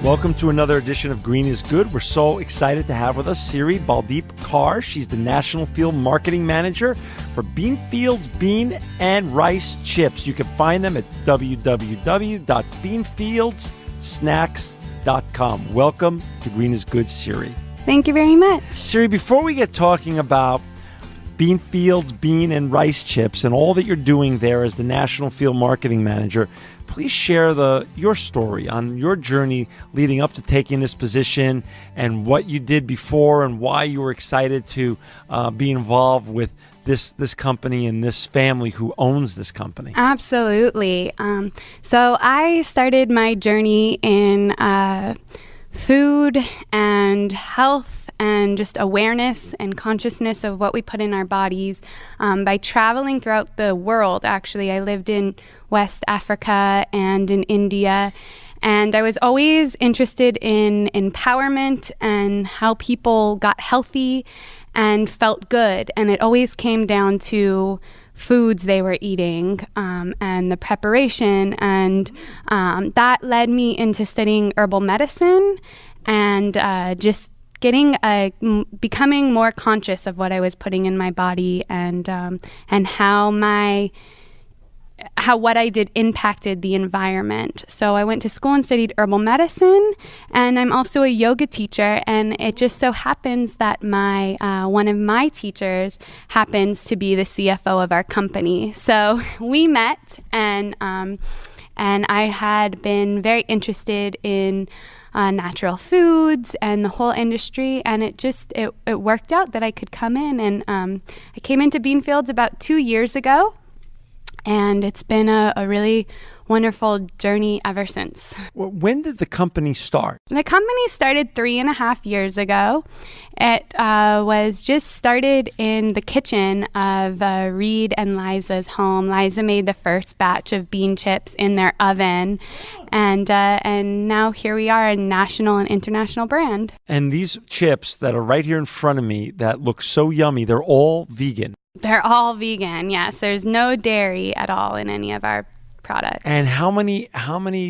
Welcome to another edition of Green is Good. We're so excited to have with us Siri Baldeep Kaur. She's the National Field Marketing Manager for Beanfields Bean and Rice Chips. You can find them at www.beanfieldssnacks.com. Welcome to Green is Good, Siri. Thank you very much. Siri, before we get talking about Beanfields Bean and Rice Chips and all that you're doing there as the National Field Marketing Manager, please share your story on your journey leading up to taking this position and what you did before and why you were excited to be involved with this company and this family who owns this company. Absolutely. So I started my journey in food and health and just awareness and consciousness of what we put in our bodies by traveling throughout the world. Actually, I lived in West Africa and in India, and I was always interested in empowerment and how people got healthy and felt good, and it always came down to foods they were eating and the preparation, and that led me into studying herbal medicine and just becoming more conscious of what I was putting in my body and how what I did impacted the environment. So I went to school and studied herbal medicine, and I'm also a yoga teacher, and it just so happens that my one of my teachers happens to be the CFO of our company. So we met, and I had been very interested in natural foods and the whole industry, and it worked out that I could come in, and I came into Beanfields about 2 years ago, and it's been a really wonderful journey ever since. When did the company start? The company started 3.5 years ago. It was just started in the kitchen of Reed and Liza's home. Liza made the first batch of bean chips in their oven, and now here we are, a national and international brand. And these chips that are right here in front of me that look so yummy, they're all vegan. They're all vegan, yes. There's no dairy at all in any of our products. And how many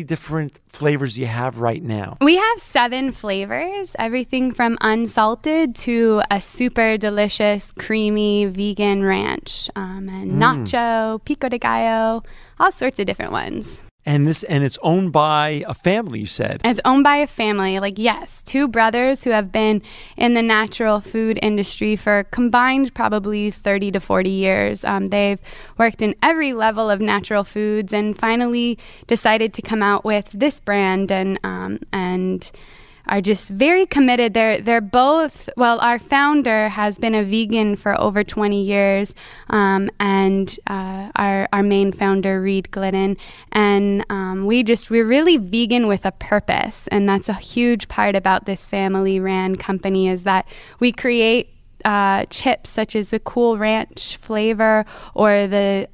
different flavors do you have right now? We have 7 flavors, everything from unsalted to a super delicious, creamy vegan ranch, and nacho, pico de gallo, all sorts of different ones. And it's owned by a family, you said? It's owned by a family, yes. 2 brothers who have been in the natural food industry for combined probably 30 to 40 years. They've worked in every level of natural foods and finally decided to come out with this brand and are just very committed. They're both, our founder has been a vegan for over 20 years, and our main founder, Reed Glidden, and we're really vegan with a purpose, and that's a huge part about this family-ran company is that we create chips such as the Cool Ranch flavor or the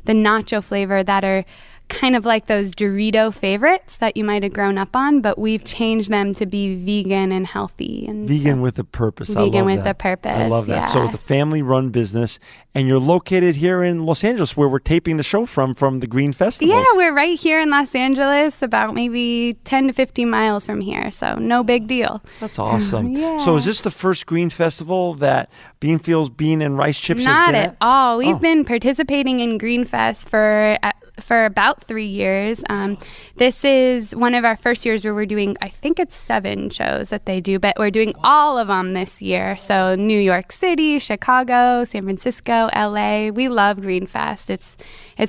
nacho flavor that are kind of like those Dorito favorites that you might have grown up on, but we've changed them to be vegan and healthy. And vegan with a purpose. Vegan with a purpose. I love that. Yeah. So it's a family-run business, and you're located here in Los Angeles, where we're taping the show from the Green Festival. Yeah, we're right here in Los Angeles, about maybe 10 to 15 miles from here, so no big deal. That's awesome. Yeah. So is this the first Green Festival that Beanfields Bean and Rice Chips has been at? Not at all. We've been participating in Green Fest for about 3 years. This is one of our first years where we're doing, I think it's 7 shows that they do, but we're doing all of them this year. So New York City, Chicago, San Francisco, LA. We love Green Fest. It's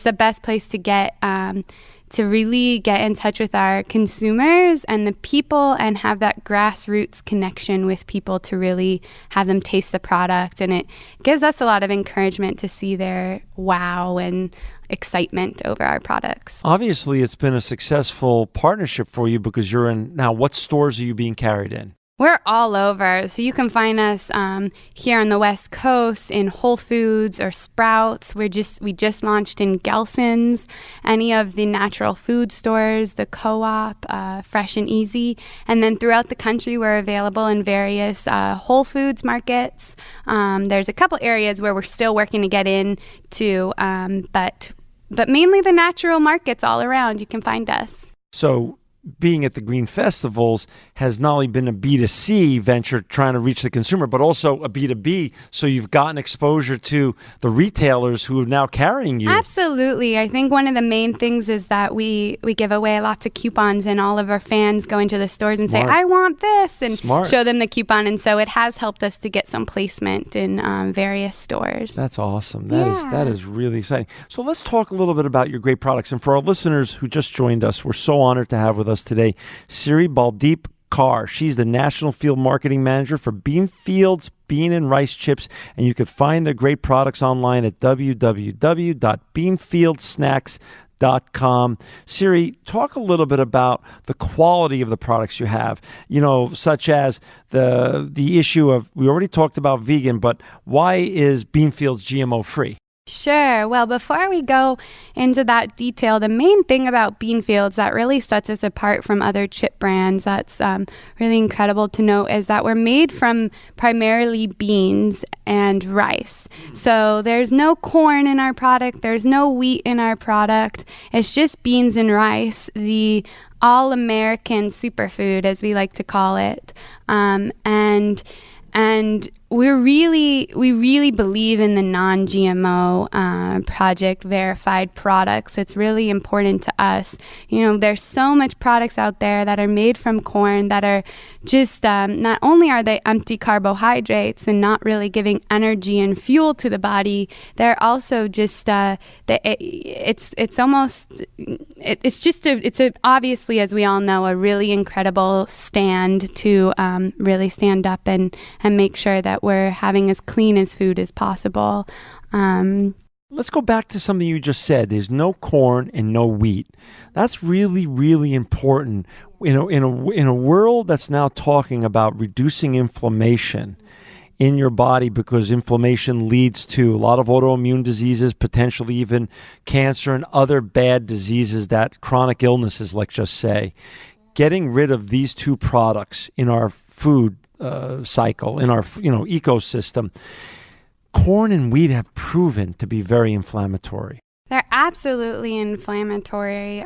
the best place to get to really get in touch with our consumers and the people and have that grassroots connection with people to really have them taste the product. And it gives us a lot of encouragement to see their wow and excitement over our products. Obviously, it's been a successful partnership for you because you're in now. What stores are you being carried in? We're all over. So you can find us here on the West Coast in Whole Foods or Sprouts. We just launched in Gelson's, any of the natural food stores, the Co-op, Fresh and Easy. And then throughout the country, we're available in various Whole Foods markets. There's a couple areas where we're still working to get into, but mainly the natural markets all around. You can find us. So being at the Green Festivals has not only been a B2C venture trying to reach the consumer, but also a B2B. So you've gotten exposure to the retailers who are now carrying you. Absolutely. I think one of the main things is that we give away lots of coupons, and all of our fans go into the stores and say, I want this, and show them the coupon. And so it has helped us to get some placement in various stores. That's awesome. That is really exciting. So let's talk a little bit about your great products. And for our listeners who just joined us, we're so honored to have with us today Siri Baldeep Kaur. She's the National Field Marketing Manager for Beanfields Bean and Rice Chips, and you can find their great products online at www.beanfieldsnacks.com. Siri, talk a little bit about the quality of the products you have, such as the issue of, we already talked about vegan, but why is Beanfields GMO free? Sure. Well, before we go into that detail, the main thing about Beanfields that really sets us apart from other chip brands that's really incredible to note is that we're made from primarily beans and rice. So there's no corn in our product. There's no wheat in our product. It's just beans and rice, the all-American superfood, as we like to call it. And we really believe in the non-GMO project verified products. It's really important to us. There's so much products out there that are made from corn that are just not only are they empty carbohydrates and not really giving energy and fuel to the body, they're also just it's obviously, as we all know, a really incredible stand to really stand up and make sure that we're having as clean as food as possible. Let's go back to something you just said. There's no corn and no wheat. That's really, really important. In a world that's now talking about reducing inflammation in your body, because inflammation leads to a lot of autoimmune diseases, potentially even cancer and other bad diseases, that chronic illnesses, let's just say. Getting rid of these two products in our food cycle, in our ecosystem, corn and wheat have proven to be very inflammatory. They're absolutely inflammatory.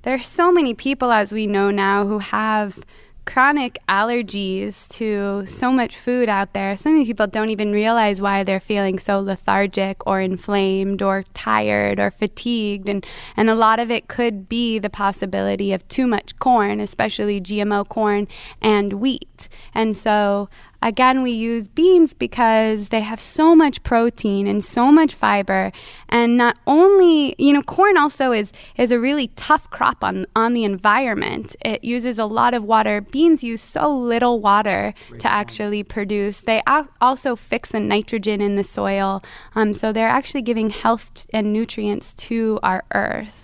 There are so many people, as we know now, who have chronic allergies to so much food out there. So many people don't even realize why they're feeling so lethargic or inflamed or tired or fatigued. And a lot of it could be the possibility of too much corn, especially GMO corn and wheat. And so again, we use beans because they have so much protein and so much fiber. And not only, corn also is a really tough crop on the environment. It uses a lot of water. Beans use so little water to actually produce. They also fix the nitrogen in the soil. So they're actually giving health and nutrients to our earth.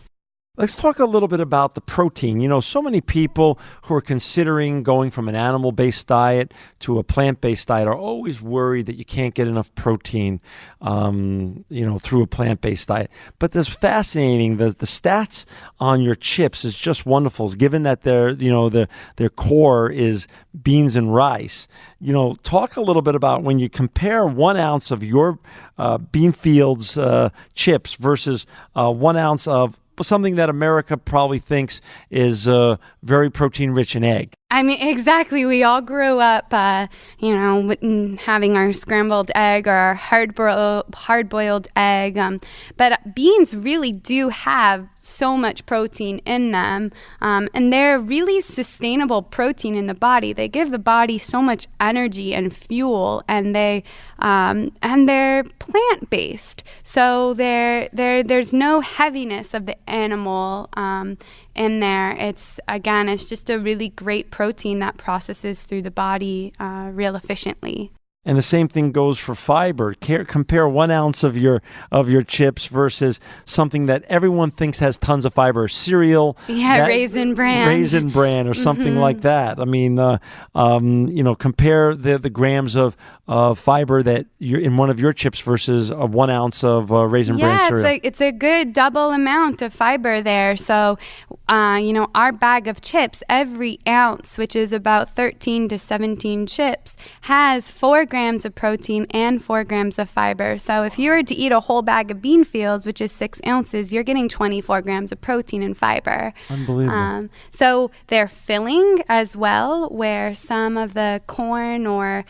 Let's talk a little bit about the protein. So many people who are considering going from an animal-based diet to a plant-based diet are always worried that you can't get enough protein, through a plant-based diet. But that's fascinating. The stats on your chips is just wonderful. Given that their core is beans and rice. Talk a little bit about when you compare 1 ounce of your Beanfields chips versus 1 ounce of something that America probably thinks is very protein-rich in egg. I mean, exactly. We all grew up, having our scrambled egg or our hard-boiled egg. But beans really do have so much protein in them, and they're really sustainable protein in the body. They give the body so much energy and fuel, and they're plant-based. So there's no heaviness of the animal in there. It's just a really great protein that processes through the body real efficiently. And the same thing goes for fiber. Compare 1 ounce of your chips versus something that everyone thinks has tons of fiber, cereal. Yeah, Raisin Bran or something like that. I mean, compare the grams of fiber that you're in one of your chips versus 1 ounce of Raisin Bran cereal. Yeah, it's a good double amount of fiber there. So our bag of chips, every ounce, which is about 13 to 17 chips, has 4 grams of protein and 4 grams of fiber. So if you were to eat a whole bag of Beanfields, which is 6 ounces, you're getting 24 grams of protein and fiber. Unbelievable. So they're filling as well, where some of the corn or,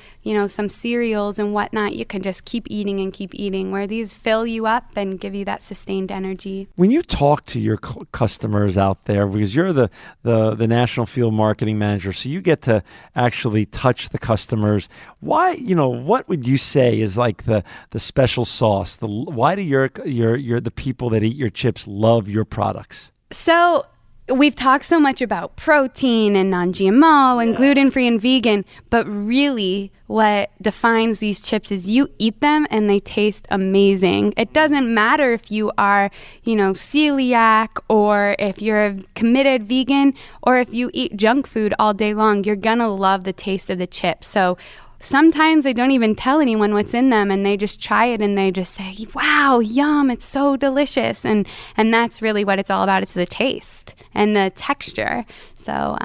some cereals and whatnot, you can just keep eating, where these fill you up and give you that sustained energy. When you talk to your customers out there, because you're the national field marketing manager, so you get to actually touch the customers. Why, what would you say is like the special sauce? Why do the people that eat your chips love your products? So we've talked so much about protein and non-GMO and gluten-free and vegan, but really what defines these chips is you eat them and they taste amazing. It doesn't matter if you are, celiac, or if you're a committed vegan, or if you eat junk food all day long, you're gonna love the taste of the chips. So sometimes they don't even tell anyone what's in them, and they just try it and they just say, wow, yum, it's so delicious. And that's really what it's all about. It's the taste and the texture. So,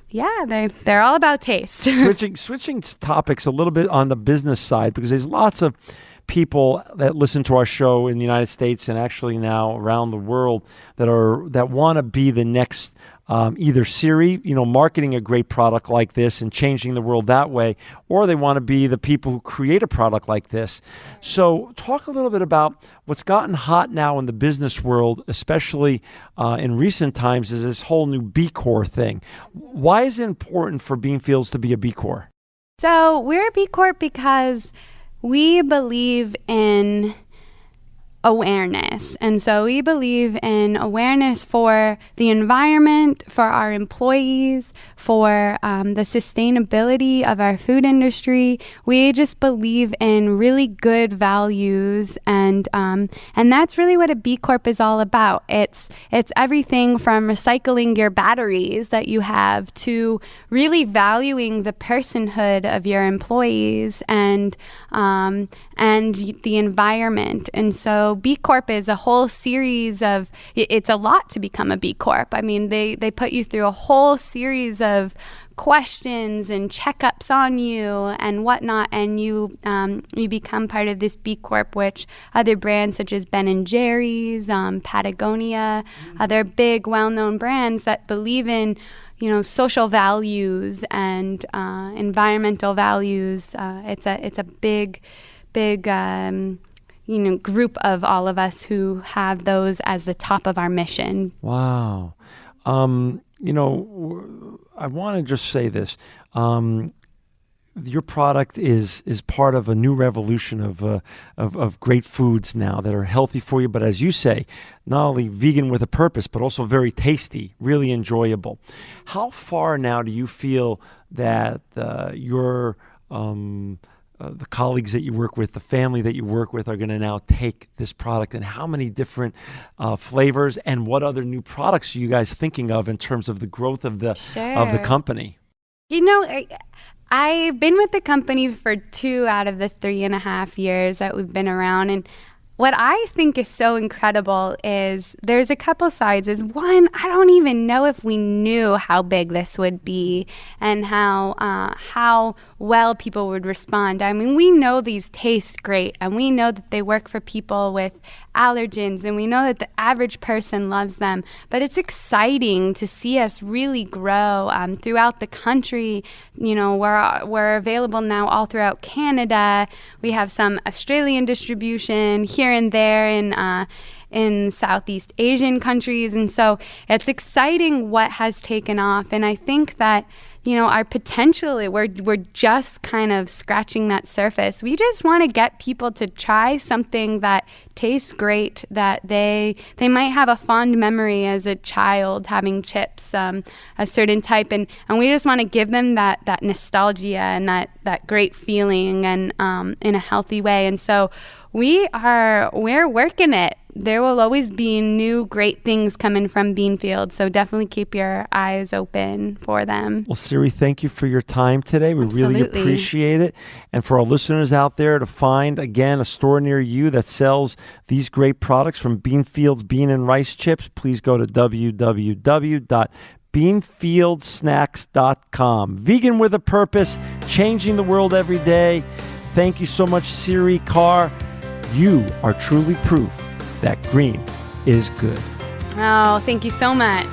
they're all about taste. Switching topics a little bit on the business side, because there's lots of people that listen to our show in the United States and actually now around the world that want to be the next either Siri, marketing a great product like this and changing the world that way, or they want to be the people who create a product like this. So talk a little bit about what's gotten hot now in the business world, especially in recent times, is this whole new B Corp thing. Why is it important for Beanfields to be a B Corp? So we're a B Corp because we believe in awareness. And so we believe in awareness for the environment, for our employees, for the sustainability of our food industry. We just believe in really good values, and that's really what a B Corp is all about. It's everything from recycling your batteries that you have to really valuing the personhood of your employees and the environment. And so B Corp is a whole series of, it's a lot to become a B Corp. I mean, they put you through a whole series of questions and checkups on you and whatnot, and you become part of this B Corp, which other brands such as Ben & Jerry's, Patagonia, other big well-known brands that believe in social values and environmental values. It's a big group of all of us who have those as the top of our mission. Wow. I want to just say this. Your product is part of a new revolution of great foods now that are healthy for you, but as you say, not only vegan with a purpose, but also very tasty, really enjoyable. How far now do you feel that the colleagues that you work with, the family that you work with, are going to now take this product, and how many different flavors, and what other new products are you guys thinking of in terms of the growth of the company? I've been with the company for 2 out of the 3.5 years that we've been around, and what I think is so incredible is there's a couple sides. One, I don't even know if we knew how big this would be and how well people would respond. I mean, we know these taste great, and we know that they work for people with allergens, and we know that the average person loves them. But it's exciting to see us really grow throughout the country. We're available now all throughout Canada. We have some Australian distribution here and there in Southeast Asian countries. And so it's exciting what has taken off. And I think that, our potential, we're just kind of scratching that surface. We just want to get people to try something that tastes great, that they might have a fond memory as a child having chips, a certain type. And we just want to give them that nostalgia and that great feeling, and in a healthy way. And so we're working it there will always be new great things coming from Beanfields. So definitely keep your eyes open for them. Well, Siri, thank you for your time today. We really Absolutely. appreciate it. And for our listeners out there, to find, again, a store near you that sells these great products from Beanfields Bean and Rice Chips, please go to www.beanfieldsnacks.com. Vegan with a purpose, changing the world every day. Thank you so much, Siri, Kaur. You are truly proof that green is good. Oh, thank you so much.